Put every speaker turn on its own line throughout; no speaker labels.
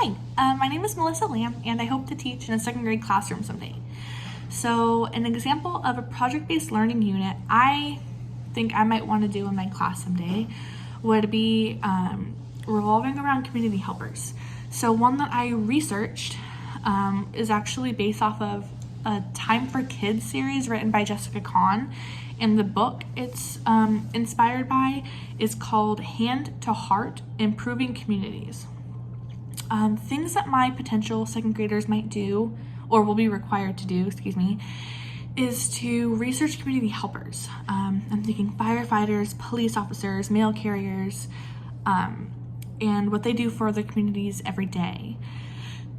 Hi, my name is Melissa Lamb, and I hope to teach in a second grade classroom someday. So an example of a project-based learning unit I think I might want to do in my class someday would be revolving around community helpers. So one that I researched is actually based off of a Time for Kids series written by Jessica Kahn. And the book it's inspired by is called Hand to Heart, Improving Communities. Things that my potential second graders might do, or will be required to do, is to research community helpers. I'm thinking firefighters, police officers, mail carriers, and what they do for the communities every day.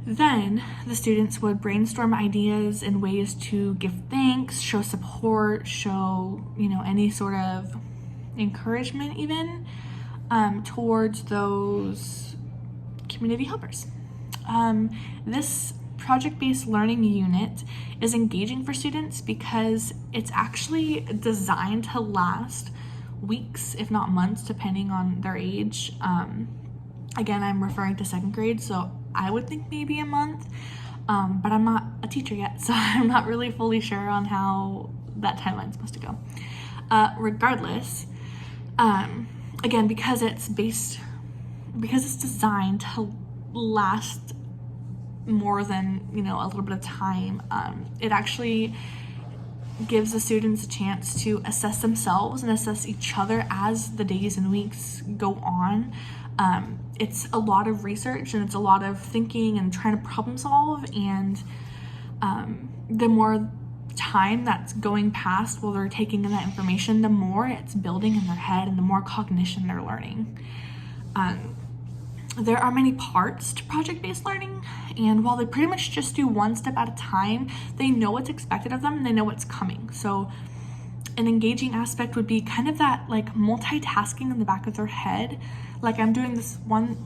Then the students would brainstorm ideas and ways to give thanks, show support, show, any sort of encouragement even towards those community helpers. This project-based learning unit is engaging for students because it's actually designed to last weeks, if not months, depending on their age. Again, I'm referring to second grade, so I would think maybe a month, but I'm not a teacher yet, so I'm not really fully sure on how that timeline is supposed to go. Regardless, again, because it's designed to last more than, a little bit of time, it actually gives the students a chance to assess themselves and assess each other as the days and weeks go on. It's a lot of research and it's a lot of thinking and trying to problem solve, and the more time that's going past while they're taking in that information, the more it's building in their head and the more cognition they're learning. There are many parts to project-based learning, and while they pretty much just do one step at a time, they know what's expected of them and they know what's coming. So an engaging aspect would be kind of that like multitasking in the back of their head. Like I'm doing this one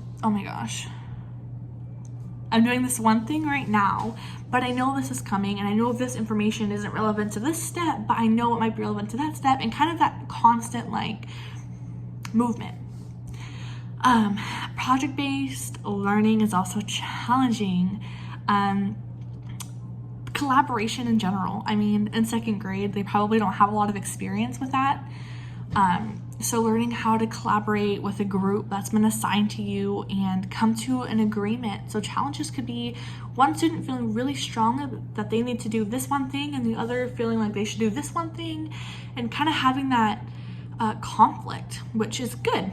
thing right now, but I know this is coming and I know this information isn't relevant to this step, but I know it might be relevant to that step, and kind of that constant like movement. Project-based learning is also challenging. Collaboration in general. I mean, in second grade, they probably don't have a lot of experience with that. So learning how to collaborate with a group that's been assigned to you and come to an agreement. So challenges could be one student feeling really strong that they need to do this one thing and the other feeling like they should do this one thing, and kind of having that conflict, which is good.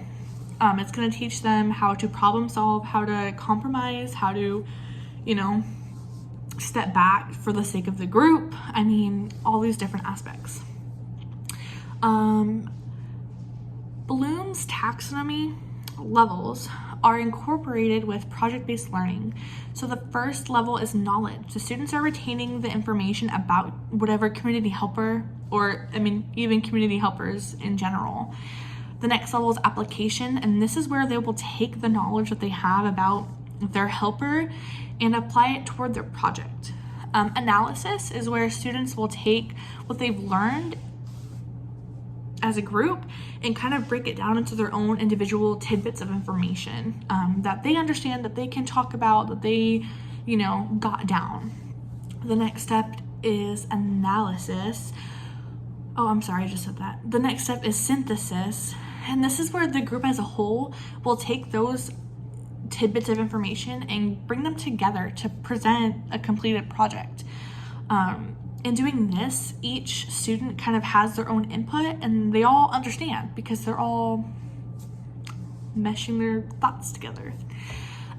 It's going to teach them how to problem solve, how to compromise, how to, step back for the sake of the group. I mean, all these different aspects. Bloom's taxonomy levels are incorporated with project-based learning. So the first level is knowledge. The students are retaining the information about whatever community helper, or even community helpers in general. The next level is application, and this is where they will take the knowledge that they have about their helper and apply it toward their project. Analysis is where students will take what they've learned as a group and kind of break it down into their own individual tidbits of information that they understand, that they can talk about, that they, got down. The next step is analysis. Oh, I'm sorry, I just said that. The next step is synthesis, and this is where the group as a whole will take those tidbits of information and bring them together to present a completed project. In doing this, each student kind of has their own input and they all understand because they're all meshing their thoughts together.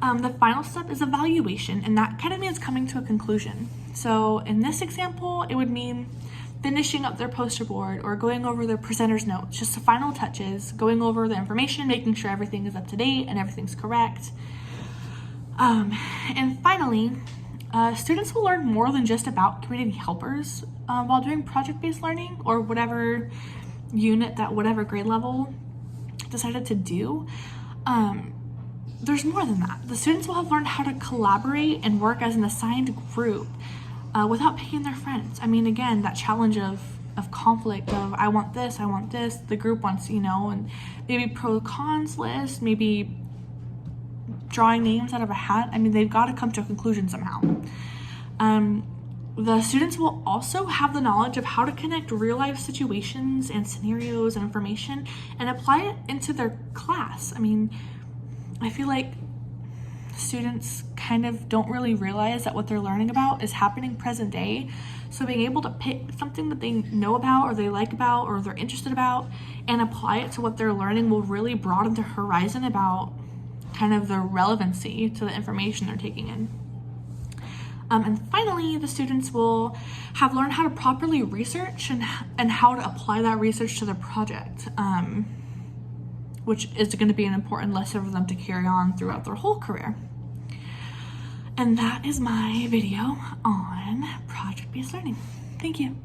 The final step is evaluation, and that kind of means coming to a conclusion. So in this example, it would mean finishing up their poster board or going over their presenter's notes, just the final touches, going over the information, making sure everything is up to date and everything's correct. And finally, students will learn more than just about community helpers while doing project-based learning, or whatever unit that whatever grade level decided to do. There's more than that. The students will have learned how to collaborate and work as an assigned group without picking their friends. I mean, again, that challenge of conflict of I want this, the group wants, and maybe pro cons list, maybe drawing names out of a hat. I mean, they've got to come to a conclusion somehow. The students will also have the knowledge of how to connect real-life situations and scenarios and information and apply it into their class. I mean, I feel like students kind of don't really realize that what they're learning about is happening present day. So being able to pick something that they know about or they like about or they're interested about and apply it to what they're learning will really broaden their horizon about kind of the relevancy to the information they're taking in. And finally, the students will have learned how to properly research and how to apply that research to their project, which is going to be an important lesson for them to carry on throughout their whole career. And that is my video on project-based learning. Thank you.